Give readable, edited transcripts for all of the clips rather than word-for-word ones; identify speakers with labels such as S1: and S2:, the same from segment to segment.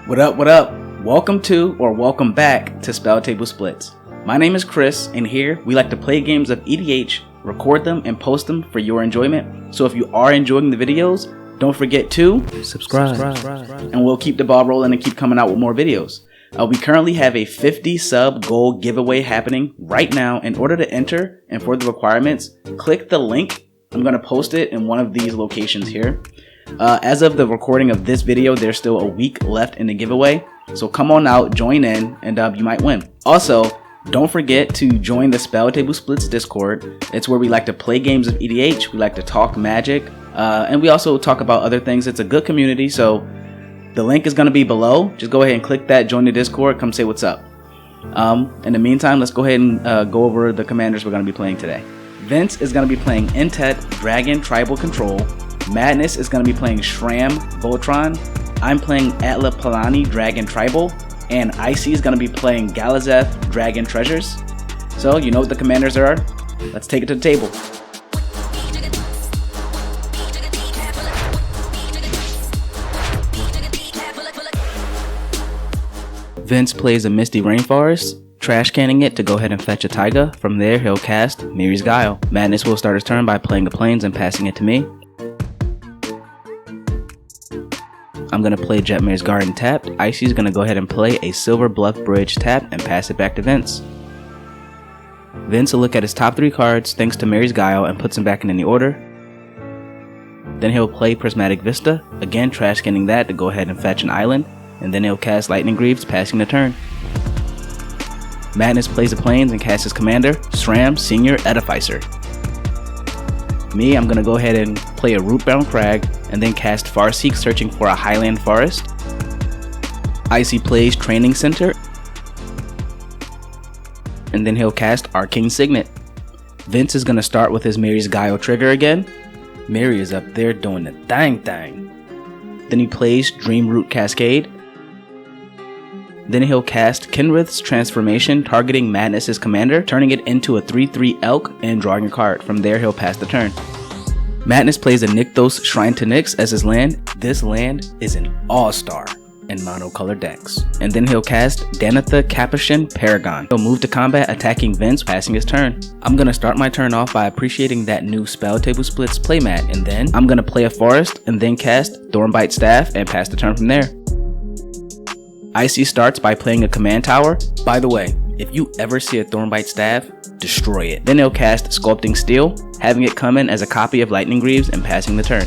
S1: What up, what up? Welcome to or welcome back to SpellTable Splits. My name is Chris, and here we like to play games of EDH, record them, and post them for your enjoyment. So if you are enjoying the videos, don't forget to subscribe. And we'll keep the ball rolling and keep coming out with more videos. We currently have a 50 sub goal giveaway happening right now. In order to enter and for the requirements, click the link. I'm going to post it in one of these locations here. As of the recording of this video, there's still a week left in the giveaway. So come on out, join in, and you might win. Also, don't forget to join the SpellTable Splits Discord. It's where we like to play games of EDH, we like to talk Magic, and we also talk about other things. It's a good community, so the link is going to be below. Just go ahead and click that, join the Discord, come say what's up. In the meantime, let's go ahead and go over the commanders we're going to be playing today. Vince is going to be playing Intet, Dragon, Tribal Control. Madness is going to be playing Sram, Voltron. I'm playing Atla Palani, Dragon Tribal. And Icy is going to be playing Galazeth, Dragon Treasures. So, you know what the commanders are? Let's take it to the table. Vince plays a Misty Rainforest, trash canning it to go ahead and fetch a Taiga. From there, he'll cast Mirri's Guile. Madness will start his turn by playing the Plains and passing it to me. I'm going to play Jetmare's Garden tapped. Icy's going to go ahead and play a Silver Bluff Bridge tap and pass it back to Vince. Vince will look at his top 3 cards thanks to Mirri's Guile and puts them back in any order. Then he'll play Prismatic Vista, again trash canning that to go ahead and fetch an island, and then he'll cast Lightning Greaves, passing the turn. Madness plays the Plains and casts his commander, Sram, Senior Edificer. Me, I'm going to go ahead and play a Rootbound Crag and then cast Farseek, searching for a Highland Forest. Icy plays Training Center, and then he'll cast Arcane Signet. Vince is going to start with his Mirri's Guile trigger again. Mirri is up there doing the thing. Then he plays Dream Root Cascade. Then he'll cast Kenrith's Transformation, targeting Madness's commander, turning it into a 3/3 elk and drawing a card. From there, he'll pass the turn. Madness plays a Nykthos Shrine to Nyx as his land. This land is an all-star in monocolored decks. And then he'll cast Danitha Capuchin Paragon. He'll move to combat, attacking Vince, passing his turn. I'm going to start my turn off by appreciating that new SpellTable Splits playmat, and then I'm going to play a forest and then cast Thornbite Staff and pass the turn from there. Icy starts by playing a command tower. By the way, if you ever see a Thornbite Staff, destroy it. Then he'll cast Sculpting Steel, having it come in as a copy of Lightning Greaves and passing the turn.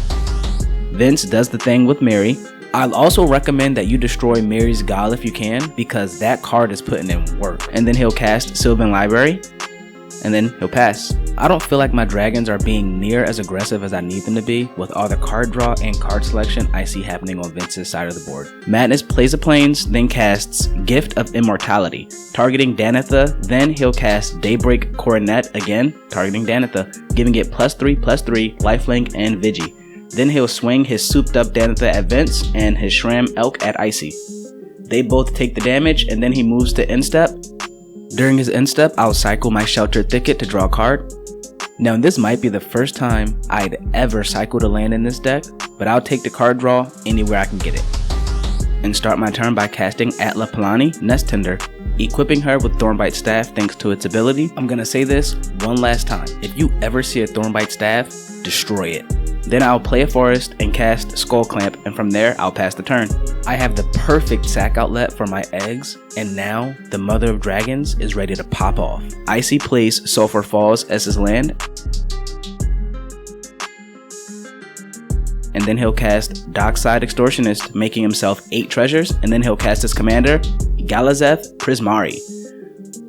S1: Vince does the thing with Mirri. I'll also recommend that you destroy Mirri's Guile if you can, because that card is putting in work. And then he'll cast Sylvan Library, and then he'll pass. I don't feel like my dragons are being near as aggressive as I need them to be with all the card draw and card selection I see happening on Vince's side of the board. Madness plays the Plains, then casts Gift of Immortality, targeting Danitha. Then he'll cast Daybreak Coronet again, targeting Danitha, giving it +3/+3, lifelink, and Vigi. Then he'll swing his souped up Danitha at Vince and his Shram Elk at Icy. They both take the damage, and then he moves to end step. During his end step, I'll cycle my Sheltered Thicket to draw a card. Now, this might be the first time I'd ever cycled a land in this deck, but I'll take the card draw anywhere I can get it. And start my turn by casting Atla Palani, Nest Tender, equipping her with Thornbite Staff thanks to its ability. I'm gonna say this one last time. If you ever see a Thornbite Staff, destroy it. Then I'll play a forest and cast Skull Clamp, and from there I'll pass the turn. I have the perfect sack outlet for my eggs, and now the Mother of Dragons is ready to pop off. Icy plays Sulphur Falls as his land, and then he'll cast Dockside Extortionist, making himself 8 treasures, and then he'll cast his commander, Galazeth Prismari.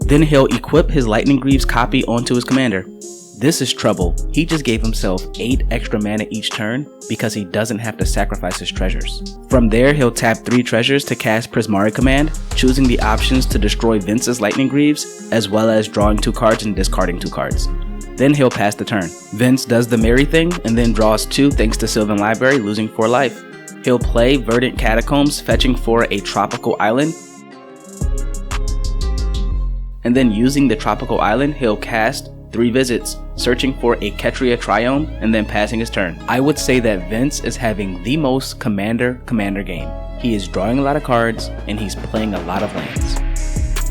S1: Then he'll equip his Lightning Greaves copy onto his commander. This is trouble. He just gave himself 8 extra mana each turn because he doesn't have to sacrifice his treasures. From there, he'll tap 3 treasures to cast Prismari command, choosing the options to destroy Vince's Lightning Greaves, as well as drawing 2 cards and discarding 2 cards. Then he'll pass the turn. Vince does the Mirri thing and then draws 2 thanks to Sylvan Library, losing 4 life. He'll play Verdant Catacombs, fetching for a tropical island. And then using the tropical island, he'll cast 3 visits, searching for a Ketria Triome, and then passing his turn. I would say that Vince is having the most commander game. He is drawing a lot of cards, and he's playing a lot of lands.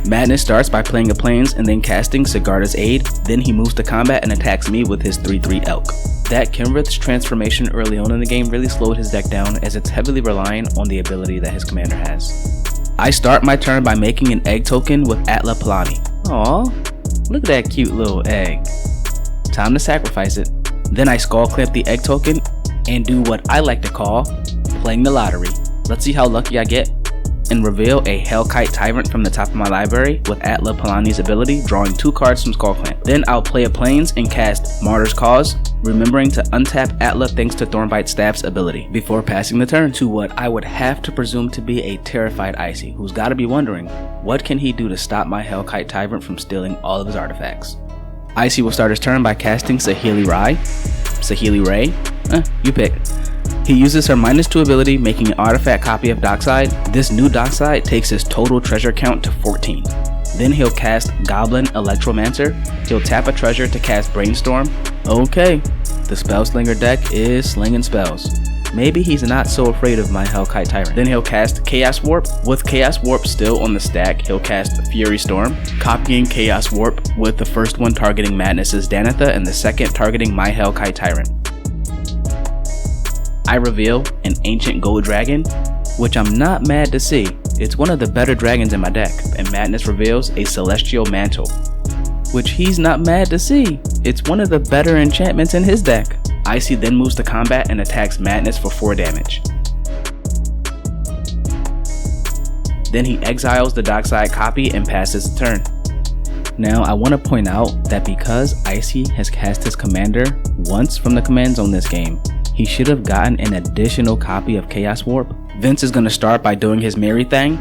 S1: Madness starts by playing a Plains and then casting Sigarda's Aid, then he moves to combat and attacks me with his 3/3 Elk. That Kimrith's transformation early on in the game really slowed his deck down, as it's heavily relying on the ability that his commander has. I start my turn by making an egg token with Atla Palani. Aww, look at that cute little egg. Time to sacrifice it. Then I skull clamp the egg token and do what I like to call playing the lottery. Let's see how lucky I get, and reveal a Hellkite Tyrant from the top of my library with Atla Palani's ability, drawing 2 cards from Skull Clamp. Then I'll play a Plains and cast Martyr's Cause, remembering to untap Atla thanks to Thornbite Staff's ability, before passing the turn to what I would have to presume to be a terrified Icy, who's gotta be wondering, what can he do to stop my Hellkite Tyrant from stealing all of his artifacts? Icy will start his turn by casting Saheeli Ray, you pick. He uses her -2 ability, making an artifact copy of Dockside. This new Dockside takes his total treasure count to 14. Then he'll cast Goblin Electromancer. He'll tap a treasure to cast Brainstorm. Okay, the Spellslinger deck is slinging spells. Maybe he's not so afraid of my Hellkite Tyrant. Then he'll cast Chaos Warp. With Chaos Warp still on the stack, he'll cast Fury Storm, copying Chaos Warp, with the first one targeting Madness's Danitha and the second targeting my Hellkite Tyrant. I reveal an Ancient Gold Dragon, which I'm not mad to see. It's one of the better dragons in my deck, and Madness reveals a Celestial Mantle, which he's not mad to see. It's one of the better enchantments in his deck. Icy then moves to combat and attacks Madness for 4 damage. Then he exiles the Dockside copy and passes the turn. Now I want to point out that because Icy has cast his commander once from the command zone this game, he should have gotten an additional copy of Chaos Warp. Vince is going to start by doing his Mary thing,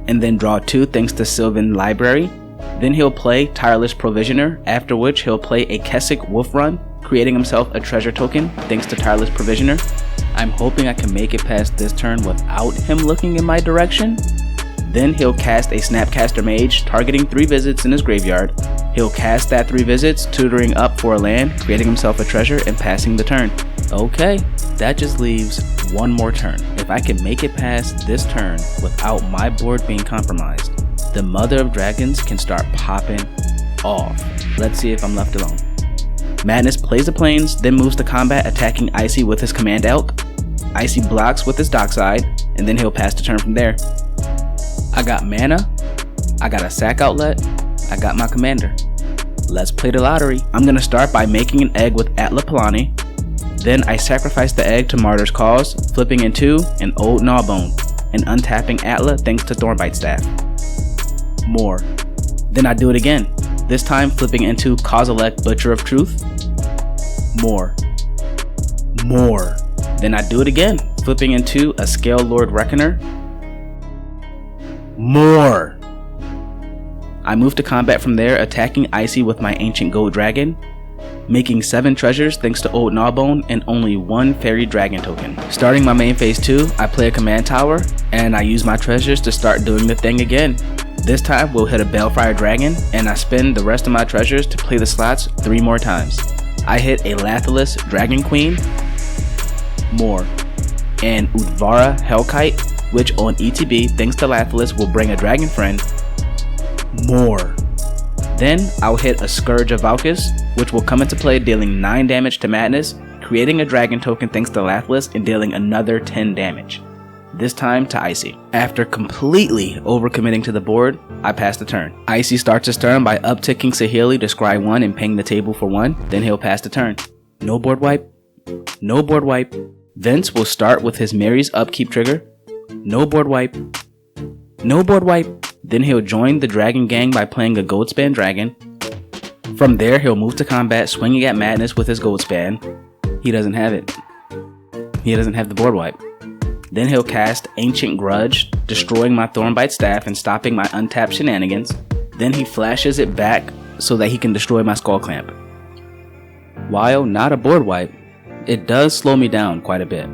S1: and then draw 2 thanks to Sylvan Library. Then he'll play Tireless Provisioner, after which he'll play a Kessick Wolf Run, creating himself a treasure token thanks to Tireless Provisioner. I'm hoping I can make it past this turn without him looking in my direction. Then he'll cast a Snapcaster Mage, targeting 3 visits in his graveyard. He'll cast that 3 visits, tutoring up for a land, creating himself a treasure, and passing the turn. Okay, that just leaves one more turn. If I can make it past this turn without my board being compromised, the Mother of Dragons can start popping off. Let's see if I'm left alone. Madness plays the Plains, then moves to combat, attacking Icy with his Command Elk. Icy blocks with his Dockside, and then he'll pass the turn from there. I got mana, I got a sack outlet, I got my commander. Let's play the lottery. I'm gonna start by making an egg with Atla Palani. Then I sacrifice the egg to Martyr's Cause, flipping into an Old Gnawbone, and untapping Atla thanks to Thornbite Staff. More. Then I do it again, this time flipping into Kozilek Butcher of Truth. More. Then I do it again, flipping into a Scale Lord Reckoner. More. I move to combat from there, attacking Icy with my Ancient Gold Dragon, making 7 treasures thanks to Old Gnawbone and only 1 Fairy Dragon token. Starting my main phase 2, I play a Command Tower, and I use my treasures to start doing the thing again. This time we'll hit a Balefire Dragon, and I spend the rest of my treasures to play the slots 3 more times. I hit a Lathalis Dragon Queen, more, and Udvara Hellkite, which on ETB thanks to Lathalis will bring a Dragon Friend, more. Then I'll hit a Scourge of Valkis, which will come into play dealing 9 damage to Madness, creating a dragon token thanks to Lathalis and dealing another 10 damage. This time to Icy. After completely overcommitting to the board, I pass the turn. Icy starts his turn by upticking Saheeli to scry 1 and paying the table for 1, then he'll pass the turn. No board wipe. No board wipe. Vince will start with his Mary's upkeep trigger. No board wipe. No board wipe. Then he'll join the Dragon Gang by playing a Goldspan Dragon. From there, he'll move to combat, swinging at Madness with his Goldspan. He doesn't have it. He doesn't have the board wipe. Then he'll cast Ancient Grudge, destroying my Thornbite Staff and stopping my untapped shenanigans. Then he flashes it back so that he can destroy my Skull Clamp. While not a board wipe, it does slow me down quite a bit.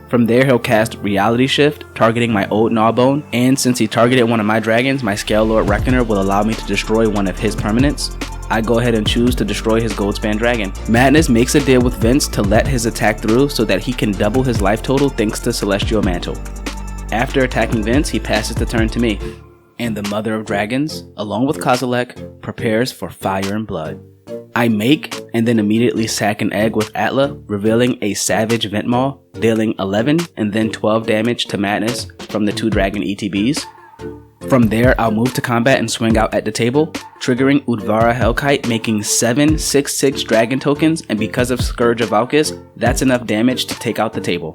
S1: From there, he'll cast Reality Shift, targeting my Old Gnawbone, and since he targeted one of my dragons, my Scale Lord Reckoner will allow me to destroy one of his permanents. I go ahead and choose to destroy his Goldspan Dragon. Madness makes a deal with Vince to let his attack through so that he can double his life total thanks to Celestial Mantle. After attacking Vince, he passes the turn to me, and the Mother of Dragons, along with Kozilek, prepares for Fire and Blood. I make and then immediately sack an egg with Atla, revealing a Savage Ventmaw, dealing 11 and then 12 damage to Madness from the 2 dragon ETBs. From there, I'll move to combat and swing out at the table, triggering Udvara Hellkite, making 7 6/6 dragon tokens, and because of Scourge of Valkis, that's enough damage to take out the table.